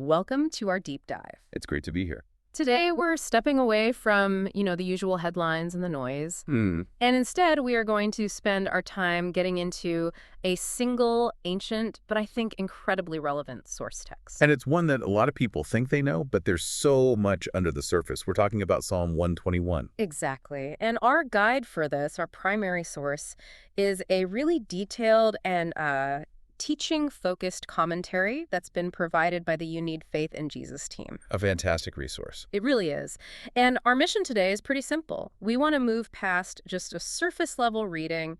Welcome to our deep dive. It's great to be here. Today, we're stepping away from, the usual headlines and the noise. Hmm. And instead, we are going to spend our time getting into a single, ancient, but I think incredibly relevant source text. And it's one that a lot of people think they know, but there's so much under the surface. We're talking about Psalm 121. Exactly. And our guide for this, our primary source, is a really detailed and teaching-focused commentary that's been provided by the You Need Faith in Jesus team. A fantastic resource. It really is. And our mission today is pretty simple. We want to move past just a surface-level reading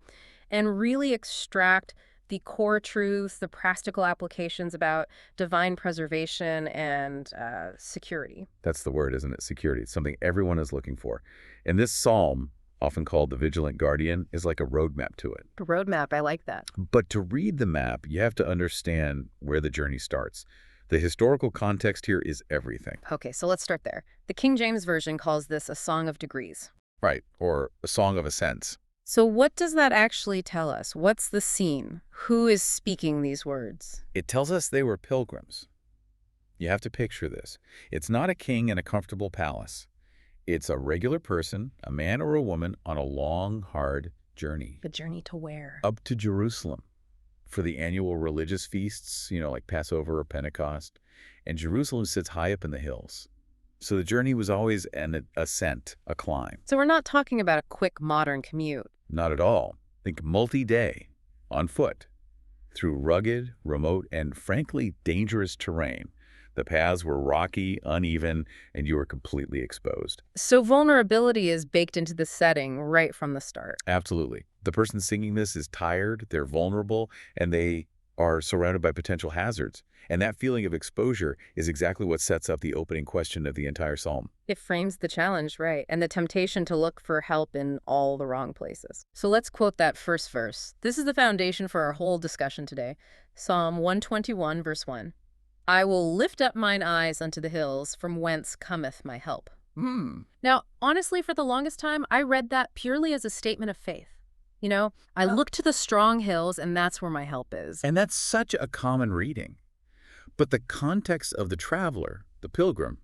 and really extract the core truths, the practical applications about divine preservation and security. That's the word, isn't it? Security. It's something everyone is looking for. And this psalm, often called the Vigilant Guardian, is like a roadmap to it. A roadmap, I like that. But to read the map, you have to understand where the journey starts. The historical context here is everything. Okay, so let's start there. The King James Version calls this a song of degrees. Right, or a song of ascents. So what does that actually tell us? What's the scene? Who is speaking these words? It tells us they were pilgrims. You have to picture this. It's not a king in a comfortable palace. It's a regular person, a man or a woman, on a long, hard journey. The journey to where? Up to Jerusalem for the annual religious feasts, like Passover or Pentecost. And Jerusalem sits high up in the hills. So the journey was always an ascent, a climb. So we're not talking about a quick modern commute. Not at all. Think multi-day, on foot, through rugged, remote, and frankly dangerous terrain. The paths were rocky, uneven, and you were completely exposed. So vulnerability is baked into the setting right from the start. Absolutely. The person singing this is tired, they're vulnerable, and they are surrounded by potential hazards. And that feeling of exposure is exactly what sets up the opening question of the entire psalm. It frames the challenge, right, and the temptation to look for help in all the wrong places. So let's quote that first verse. This is the foundation for our whole discussion today. Psalm 121, verse 1. I will lift up mine eyes unto the hills, from whence cometh my help. Now, honestly, for the longest time, I read that purely as a statement of faith. I look to the strong hills, and that's where my help is. And that's such a common reading. But the context of the traveler, the pilgrim,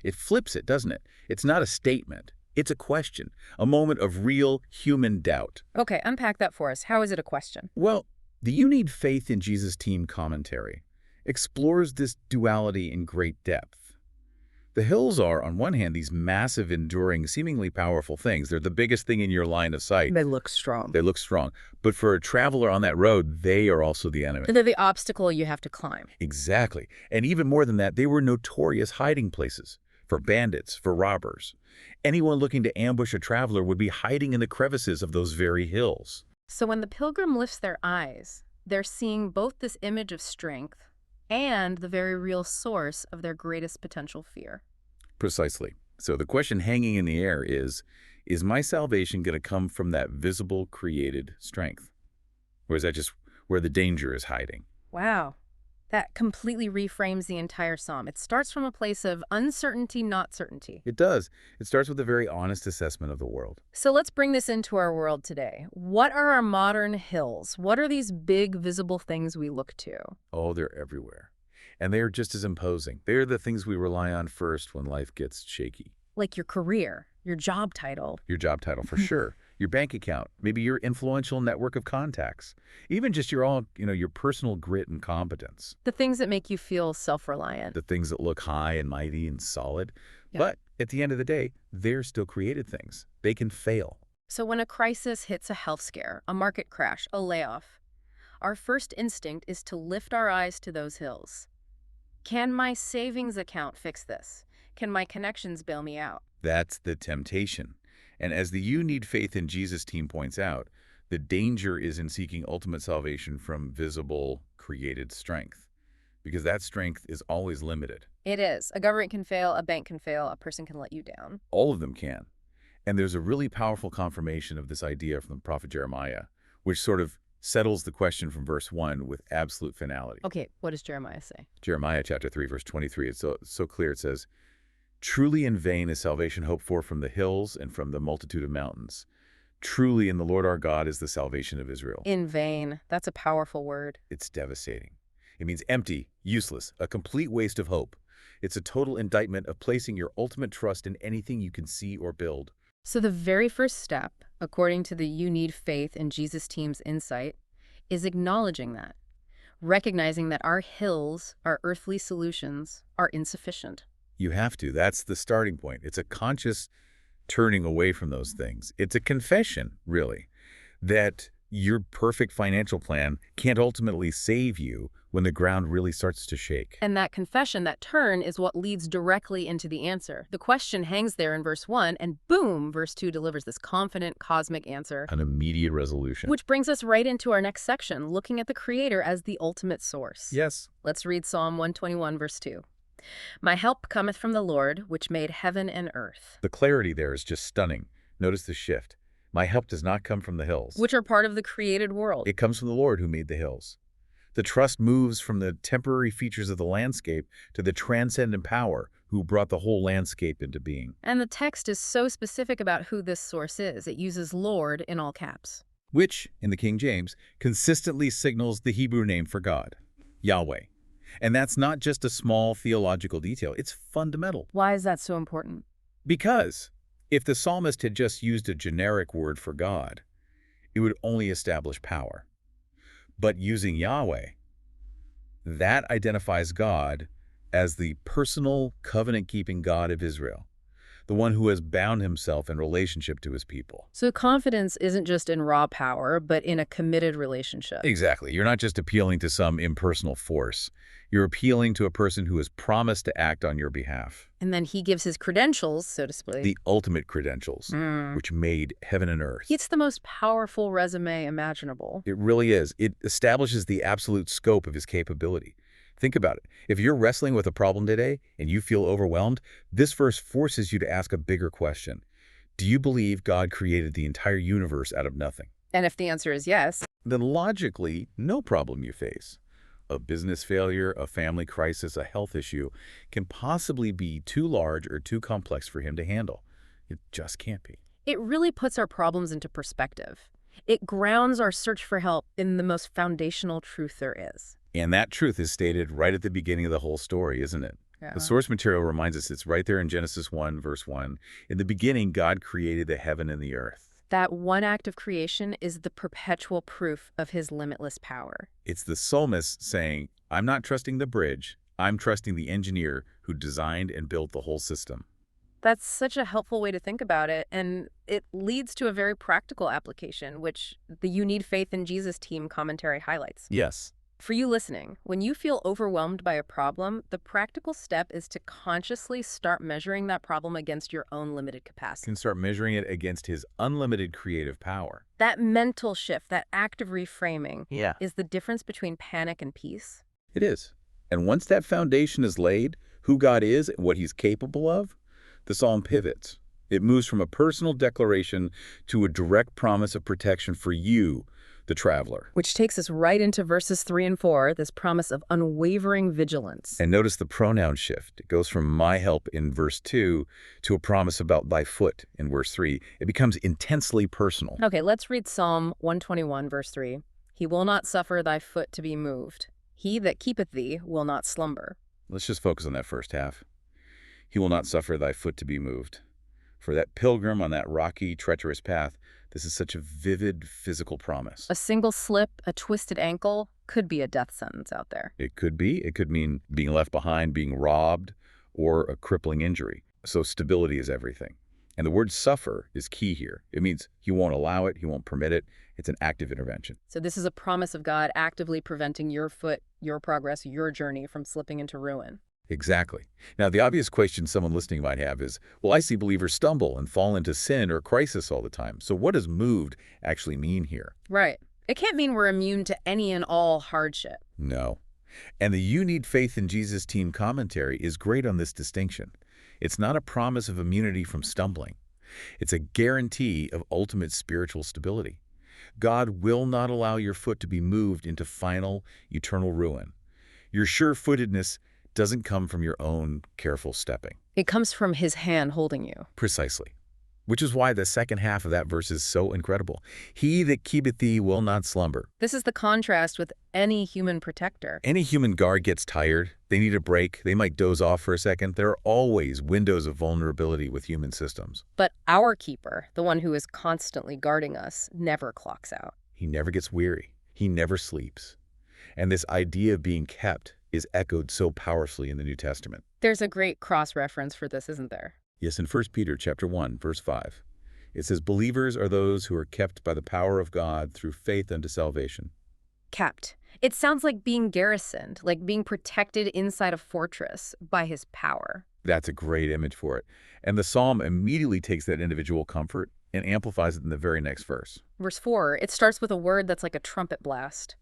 it flips it, doesn't it? It's not a statement. It's a question, a moment of real human doubt. Okay, unpack that for us. How is it a question? Well, the You Need Faith in Jesus team commentary explores this duality in great depth. The hills are, on one hand, these massive, enduring, seemingly powerful things. They're the biggest thing in your line of sight. They look strong. They look strong. But for a traveler on that road, they are also the enemy. They're the obstacle you have to climb. Exactly. And even more than that, they were notorious hiding places for bandits, for robbers. Anyone looking to ambush a traveler would be hiding in the crevices of those very hills. So when the pilgrim lifts their eyes, they're seeing both this image of strength and the very real source of their greatest potential fear. Precisely. So the question hanging in the air is my salvation going to come from that visible created strength? Or is that just where the danger is hiding? Wow. That completely reframes the entire psalm. It starts from a place of uncertainty, not certainty. It does. It starts with a very honest assessment of the world. So let's bring this into our world today. What are our modern hills? What are these big visible things we look to? Oh, they're everywhere. And they're just as imposing. They're the things we rely on first when life gets shaky. Like your career, your job title. Your job title, for sure. Your bank account, maybe your influential network of contacts. Even just your personal grit and competence. The things that make you feel self-reliant. The things that look high and mighty and solid. Yeah. But at the end of the day, they're still created things. They can fail. So when a crisis hits a health scare, a market crash, a layoff, our first instinct is to lift our eyes to those hills. Can my savings account fix this? Can my connections bail me out? That's the temptation. And as the You Need Faith in Jesus team points out, the danger is in seeking ultimate salvation from visible, created strength. Because that strength is always limited. It is. A government can fail, a bank can fail, a person can let you down. All of them can. And there's a really powerful confirmation of this idea from the prophet Jeremiah, which sort of settles the question from verse 1 with absolute finality. Okay, what does Jeremiah say? Jeremiah chapter 3, verse 23. It's so clear. It says, truly in vain is salvation hoped for from the hills and from the multitude of mountains. Truly in the Lord our God is the salvation of Israel. In vain. That's a powerful word. It's devastating. It means empty, useless, a complete waste of hope. It's a total indictment of placing your ultimate trust in anything you can see or build. So the very first step, according to the You Need Faith in Jesus team's insight, is acknowledging that, recognizing that our hills, our earthly solutions, are insufficient. You have to. That's the starting point. It's a conscious turning away from those things. It's a confession, really, that your perfect financial plan can't ultimately save you when the ground really starts to shake. And that confession, that turn, is what leads directly into the answer. The question hangs there in verse 1, and boom, verse 2 delivers this confident, cosmic answer. An immediate resolution. Which brings us right into our next section, looking at the Creator as the ultimate source. Yes. Let's read Psalm 121, verse 2. My help cometh from the Lord, which made heaven and earth. The clarity there is just stunning. Notice the shift. My help does not come from the hills. Which are part of the created world. It comes from the Lord who made the hills. The trust moves from the temporary features of the landscape to the transcendent power who brought the whole landscape into being. And the text is so specific about who this source is. It uses Lord in all caps. Which, in the King James, consistently signals the Hebrew name for God, Yahweh. And that's not just a small theological detail, it's fundamental. Why is that so important? Because if the psalmist had just used a generic word for God, it would only establish power. But using Yahweh, that identifies God as the personal, covenant-keeping God of Israel, the one who has bound himself in relationship to his people. So confidence isn't just in raw power, but in a committed relationship. Exactly. You're not just appealing to some impersonal force. You're appealing to a person who has promised to act on your behalf. And then he gives his credentials, so to speak. The ultimate credentials, which made heaven and earth. It's the most powerful resume imaginable. It really is. It establishes the absolute scope of his capability. Think about it. If you're wrestling with a problem today and you feel overwhelmed, this verse forces you to ask a bigger question. Do you believe God created the entire universe out of nothing? And if the answer is yes, then logically, no problem you face, a business failure, a family crisis, a health issue, can possibly be too large or too complex for him to handle. It just can't be. it really puts our problems into perspective. It grounds our search for help in the most foundational truth there is. And that truth is stated right at the beginning of the whole story, isn't it? Yeah. The source material reminds us it's right there in Genesis 1, verse 1. In the beginning, God created the heaven and the earth. That one act of creation is the perpetual proof of his limitless power. It's the psalmist saying, I'm not trusting the bridge, I'm trusting the engineer who designed and built the whole system. That's such a helpful way to think about it, and it leads to a very practical application, which the You Need Faith in Jesus team commentary highlights. Yes. For you listening, when you feel overwhelmed by a problem, the practical step is to consciously start measuring that problem against your own limited capacity. Can start measuring it against his unlimited creative power. That mental shift, that active reframing, Yeah. is the difference between panic and peace. It is. And once that foundation is laid, who God is and what he's capable of, the psalm pivots. It moves from a personal declaration to a direct promise of protection for you, the traveler. Which takes us right into verses 3 and 4, this promise of unwavering vigilance. And notice the pronoun shift. It goes from my help in verse 2 to a promise about thy foot in verse 3. It becomes intensely personal. Okay, let's read Psalm 121, verse 3. He will not suffer thy foot to be moved. He that keepeth thee will not slumber. Let's just focus on that first half. He will not suffer thy foot to be moved. For that pilgrim on that rocky, treacherous path, this is such a vivid physical promise. A single slip, a twisted ankle, could be a death sentence out there. It could be. It could mean being left behind, being robbed, or a crippling injury. So stability is everything. And the word suffer is key here. It means he won't allow it, he won't permit it. It's an active intervention. So this is a promise of God actively preventing your foot, your progress, your journey from slipping into ruin. Exactly. Now, the obvious question someone listening might have is, well, I see believers stumble and fall into sin or crisis all the time. So what does moved actually mean here? Right. It can't mean we're immune to any and all hardship. No. And the You Need Faith in Jesus team commentary is great on this distinction. It's not a promise of immunity from stumbling. It's a guarantee of ultimate spiritual stability. God will not allow your foot to be moved into final, eternal ruin. Your sure-footedness doesn't come from your own careful stepping. It comes from his hand holding you. Precisely. Which is why the second half of that verse is so incredible. He that keepeth thee will not slumber. This is the contrast with any human protector. Any human guard gets tired. They need a break. They might doze off for a second. There are always windows of vulnerability with human systems. But our keeper, the one who is constantly guarding us, never clocks out. He never gets weary. He never sleeps. And this idea of being kept is echoed so powerfully in the New Testament. There's a great cross-reference for this, isn't there? Yes, in 1 Peter chapter 1, verse 5, it says, "Believers are those who are kept by the power of God through faith unto salvation." Kept. It sounds like being garrisoned, like being protected inside a fortress by his power. That's a great image for it. And the psalm immediately takes that individual comfort and amplifies it in the very next verse. Verse 4, it starts with a word that's like a trumpet blast.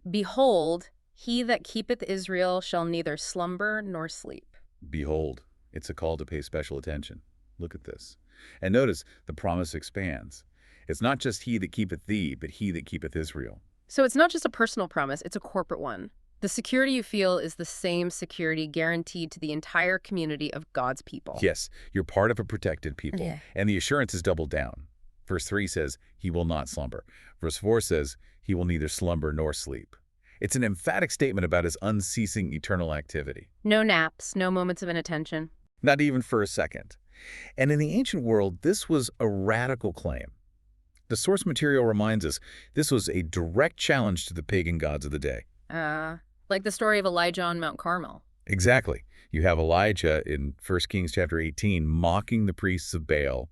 Behold, he that keepeth Israel shall neither slumber nor sleep. Behold, it's a call to pay special attention. Look at this. And notice the promise expands. It's not just he that keepeth thee, but he that keepeth Israel. So it's not just a personal promise, it's a corporate one. The security you feel is the same security guaranteed to the entire community of God's people. Yes, you're part of a protected people, Yeah. and the assurance is doubled down. Verse 3 says, he will not slumber. Verse 4 says, he will neither slumber nor sleep. It's an emphatic statement about his unceasing eternal activity. No naps, no moments of inattention. Not even for a second. And in the ancient world, this was a radical claim. The source material reminds us this was a direct challenge to the pagan gods of the day. Like the story of Elijah on Mount Carmel. Exactly. You have Elijah in 1 Kings chapter 18 mocking the priests of Baal.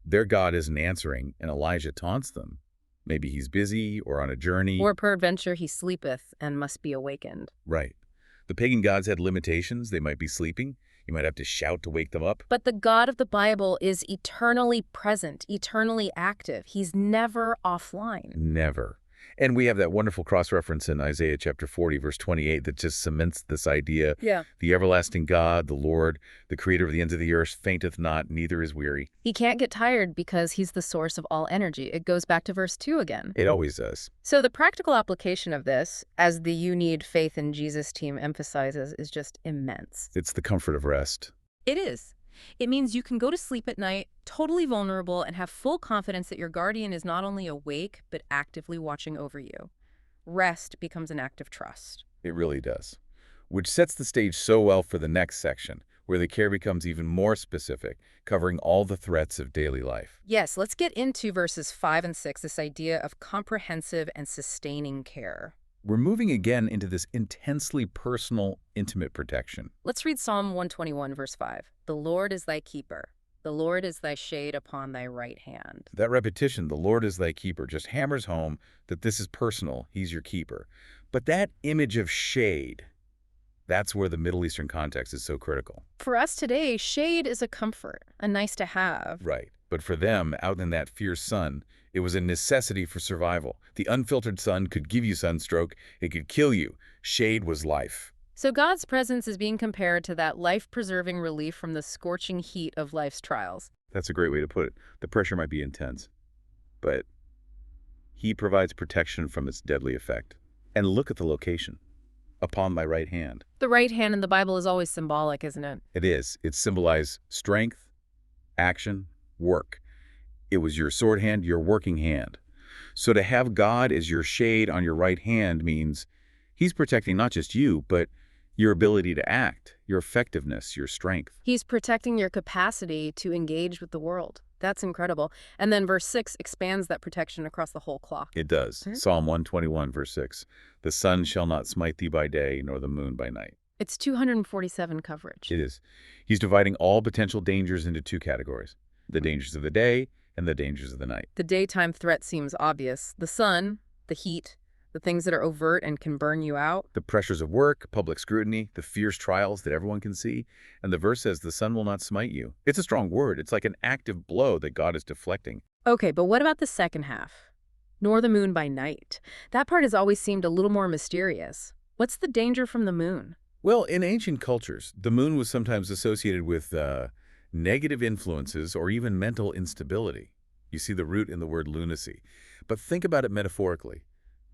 Their God isn't answering, and Elijah taunts them. Maybe he's busy or on a journey. Or peradventure he sleepeth and must be awakened. Right. The pagan gods had limitations. They might be sleeping. You might have to shout to wake them up. But the God of the Bible is eternally present, eternally active. He's never offline. Never. And we have that wonderful cross-reference in Isaiah chapter 40, verse 28, that just cements this idea. Yeah. The everlasting God, the Lord, the creator of the ends of the earth, fainteth not, neither is weary. He can't get tired because he's the source of all energy. It goes back to verse 2 again. It always does. So the practical application of this, as the You Need Faith in Jesus team emphasizes, is just immense. It's the comfort of rest. It is. It means you can go to sleep at night, totally vulnerable, and have full confidence that your guardian is not only awake, but actively watching over you. Rest becomes an act of trust. It really does. Which sets the stage so well for the next section, where the care becomes even more specific, covering all the threats of daily life. Yes, let's get into verses 5 and 6, this idea of comprehensive and sustaining care. We're moving again into this intensely personal, intimate protection. Let's read Psalm 121, verse 5. The Lord is thy keeper. The Lord is thy shade upon thy right hand. That repetition, the Lord is thy keeper, just hammers home that this is personal. He's your keeper. But that image of shade, that's where the Middle Eastern context is so critical. For us today, shade is a comfort, a nice to have. Right. But for them, out in that fierce sun, it was a necessity for survival. The unfiltered sun could give you sunstroke. It could kill you. Shade was life. So God's presence is being compared to that life-preserving relief from the scorching heat of life's trials. That's a great way to put it. The pressure might be intense, but he provides protection from its deadly effect. And look at the location. Upon my right hand. The right hand in the Bible is always symbolic, isn't it? It is. It symbolizes strength, action, work. It was your sword hand, your working hand. So to have God as your shade on your right hand means he's protecting not just you, but your ability to act, your effectiveness, your strength. He's protecting your capacity to engage with the world. That's incredible. And then verse 6 expands that protection across the whole clock. It does. Psalm 121, verse 6. The sun shall not smite thee by day, nor the moon by night. It's 247 coverage. It is. He's dividing all potential dangers into two categories. The dangers of the day and the dangers of the night. The daytime threat seems obvious. The sun, the heat, the things that are overt and can burn you out. The pressures of work, public scrutiny, the fierce trials that everyone can see. And the verse says the sun will not smite you. It's a strong word. It's like an active blow that God is deflecting. Okay, but what about the second half? Nor the moon by night. That part has always seemed a little more mysterious. What's the danger from the moon? Well, in ancient cultures, the moon was sometimes associated with negative influences or even mental instability. You see the root in the word lunacy. But think about it metaphorically.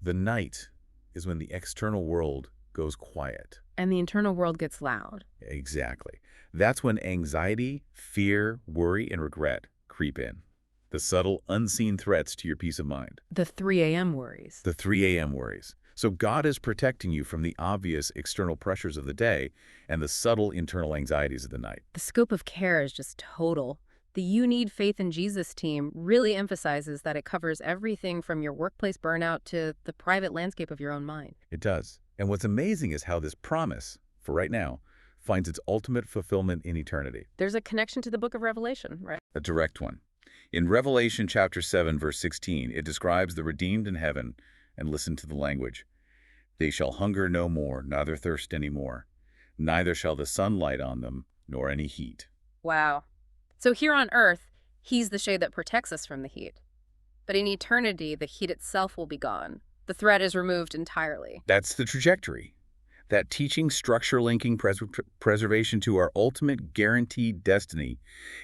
The night is when the external world goes quiet. And the internal world gets loud. Exactly. That's when anxiety, fear, worry, and regret creep in. The subtle, unseen threats to your peace of mind. The 3 a.m. worries. The 3 a.m. worries. So God is protecting you from the obvious external pressures of the day and the subtle internal anxieties of the night. The scope of care is just total. The You Need Faith in Jesus team really emphasizes that it covers everything from your workplace burnout to the private landscape of your own mind. It does. And what's amazing is how this promise, for right now, finds its ultimate fulfillment in eternity. There's a connection to the book of Revelation, right? A direct one. In Revelation chapter 7, verse 16, it describes the redeemed in heaven, and listen to the language. They shall hunger no more, neither thirst any more. Neither shall the sun light on them, nor any heat. Wow. So here on Earth, he's the shade that protects us from the heat. But in eternity, the heat itself will be gone. The threat is removed entirely. That's the trajectory. That teaching structure linking preservation to our ultimate guaranteed destiny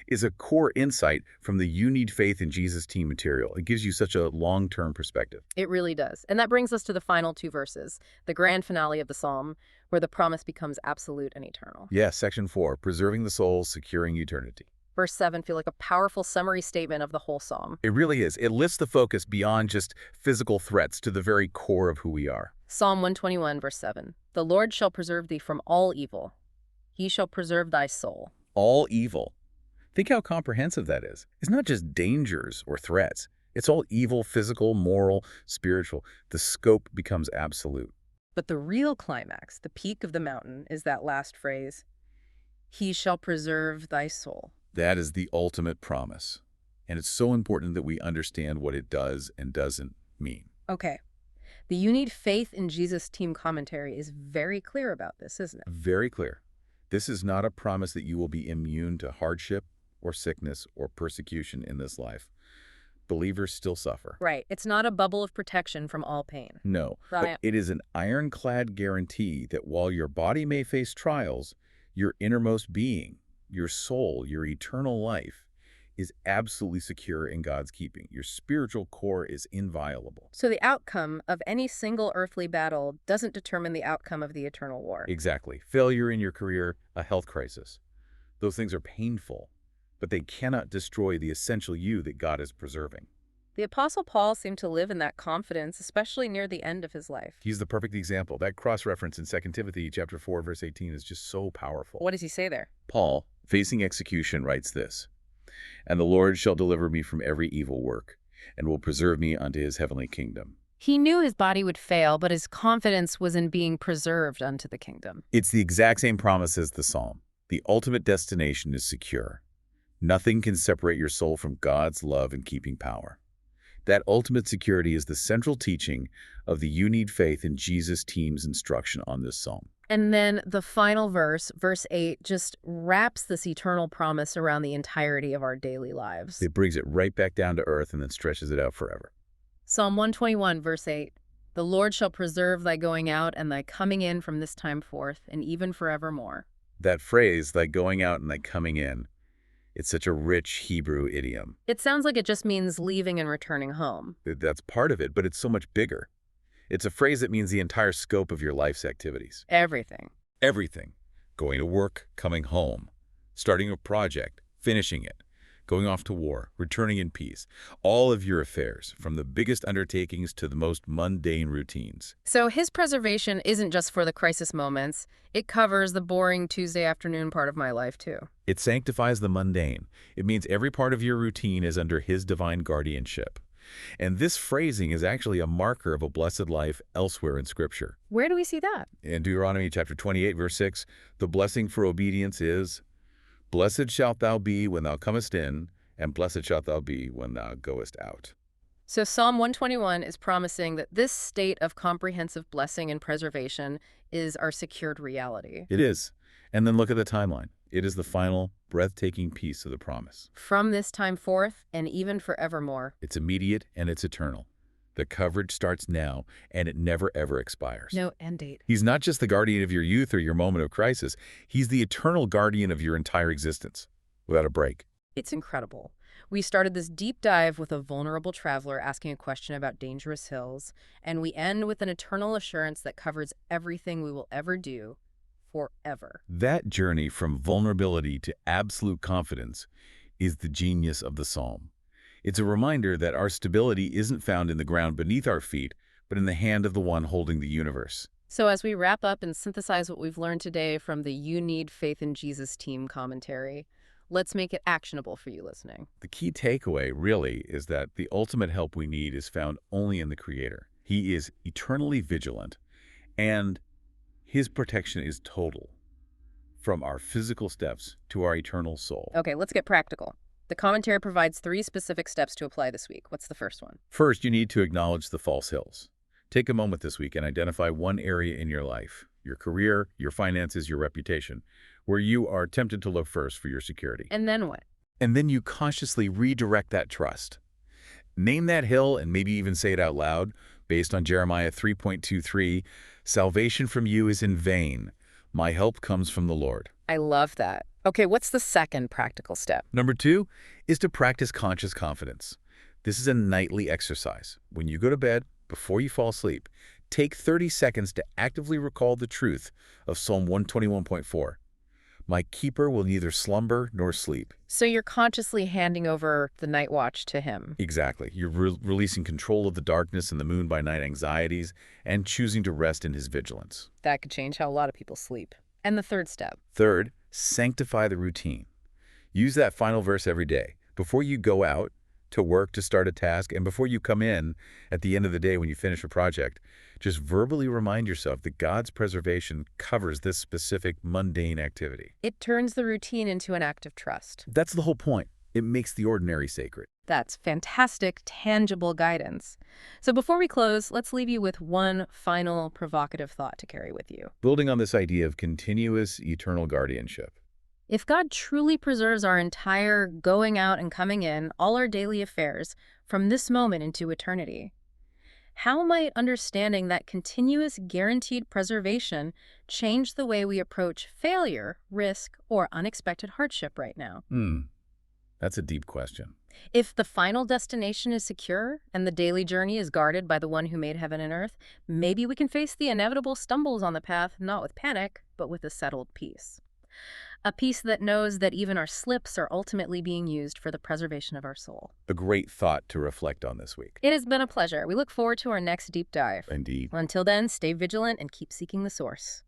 is a core insight from the You Need Faith in Jesus team material. It gives you such a long-term perspective. It really does. And that brings us to the final 2 verses, the grand finale of the psalm, where the promise becomes absolute and eternal. Yes, section 4, preserving the soul, securing eternity. Verse 7 feel like a powerful summary statement of the whole psalm. It really is. It lifts the focus beyond just physical threats to the very core of who we are. Psalm 121, verse 7. The Lord shall preserve thee from all evil. He shall preserve thy soul. All evil. Think how comprehensive that is. It's not just dangers or threats. It's all evil, physical, moral, spiritual. The scope becomes absolute. But the real climax, the peak of the mountain, is that last phrase. He shall preserve thy soul. That is the ultimate promise. And it's so important that we understand what it does and doesn't mean. Okay. The You Need Faith in Jesus team commentary is very clear about this, isn't it? Very clear. This is not a promise that you will be immune to hardship or sickness or persecution in this life. Believers still suffer. Right. It's not a bubble of protection from all pain. No, Right. but it is an ironclad guarantee that while your body may face trials, your innermost being, your soul, your eternal life, is absolutely secure in God's keeping. Your spiritual core is inviolable. So the outcome of any single earthly battle doesn't determine the outcome of the eternal war. Exactly. Failure in your career, a health crisis. Those things are painful, but they cannot destroy the essential you that God is preserving. The Apostle Paul seemed to live in that confidence, especially near the end of his life. He's the perfect example. That cross-reference in 2 Timothy chapter 4, verse 18 is just so powerful. What does he say there? Paul, facing execution, writes this, "And the Lord shall deliver me from every evil work, and will preserve me unto his heavenly kingdom." He knew his body would fail, but his confidence was in being preserved unto the kingdom. It's the exact same promise as the psalm. The ultimate destination is secure. Nothing can separate your soul from God's love and keeping power. That ultimate security is the central teaching of the You Need Faith in Jesus team's instruction on this psalm. And then the final verse, verse 8, just wraps this eternal promise around the entirety of our daily lives. It brings it right back down to earth and then stretches it out forever. Psalm 121, verse 8. The Lord shall preserve thy going out and thy coming in from this time forth, and even forevermore. That phrase, thy going out and thy coming in, it's such a rich Hebrew idiom. It sounds like it just means leaving and returning home. That's part of it, but it's so much bigger. It's a phrase that means the entire scope of your life's activities. Everything. Everything. Going to work, coming home, starting a project, finishing it, going off to war, returning in peace. All of your affairs, from the biggest undertakings to the most mundane routines. So his preservation isn't just for the crisis moments. It covers the boring Tuesday afternoon part of my life, too. It sanctifies the mundane. It means every part of your routine is under his divine guardianship. And this phrasing is actually a marker of a blessed life elsewhere in Scripture. Where do we see that? In Deuteronomy chapter 28, verse 6, the blessing for obedience is, "Blessed shalt thou be when thou comest in, and blessed shalt thou be when thou goest out." So Psalm 121 is promising that this state of comprehensive blessing and preservation is our secured reality. It is. And then look at the timeline. It is the final, breathtaking piece of the promise. From this time forth and even forevermore. It's immediate and it's eternal. The coverage starts now, and it never, ever expires. No end date. He's not just the guardian of your youth or your moment of crisis. He's the eternal guardian of your entire existence, without a break. It's incredible. We started this deep dive with a vulnerable traveler asking a question about dangerous hills, and we end with an eternal assurance that covers everything we will ever do, forever. That journey from vulnerability to absolute confidence is the genius of the psalm. It's a reminder that our stability isn't found in the ground beneath our feet, but in the hand of the one holding the universe. So as we wrap up and synthesize what we've learned today from the You Need Faith in Jesus team commentary, let's make it actionable for you listening. The key takeaway, really, is that the ultimate help we need is found only in the Creator. He is eternally vigilant, and His protection is total, from our physical steps to our eternal soul. Okay, let's get practical. The commentary provides 3 specific steps to apply this week. What's the first one? First, you need to acknowledge the false hills. Take a moment this week and identify one area in your life, your career, your finances, your reputation, where you are tempted to look first for your security. And then what? And then you consciously redirect that trust. Name that hill and maybe even say it out loud, based on Jeremiah 3:23, "Salvation from you is in vain. My help comes from the Lord." I love that. Okay, what's the second practical step? Number 2 is to practice conscious confidence. This is a nightly exercise. When you go to bed, before you fall asleep, take 30 seconds to actively recall the truth of Psalm 121.4. My keeper will neither slumber nor sleep. So you're consciously handing over the night watch to him. Exactly. You're releasing control of the darkness and the moon by night anxieties and choosing to rest in his vigilance. That could change how a lot of people sleep. And the third step? Third, sanctify the routine. Use that final verse every day. Before you go out to work to start a task, and before you come in at the end of the day when you finish a project, just verbally remind yourself that God's preservation covers this specific mundane activity. It turns the routine into an act of trust. That's the whole point. It makes the ordinary sacred. That's fantastic, tangible guidance. So before we close, let's leave you with one final provocative thought to carry with you. Building on this idea of continuous eternal guardianship. If God truly preserves our entire going out and coming in, all our daily affairs, from this moment into eternity, how might understanding that continuous guaranteed preservation change the way we approach failure, risk, or unexpected hardship right now? That's a deep question. If the final destination is secure and the daily journey is guarded by the one who made heaven and earth, maybe we can face the inevitable stumbles on the path not with panic, but with a settled peace. A peace that knows that even our slips are ultimately being used for the preservation of our soul. A great thought to reflect on this week. It has been a pleasure. We look forward to our next deep dive. Indeed. Until then, stay vigilant and keep seeking the source.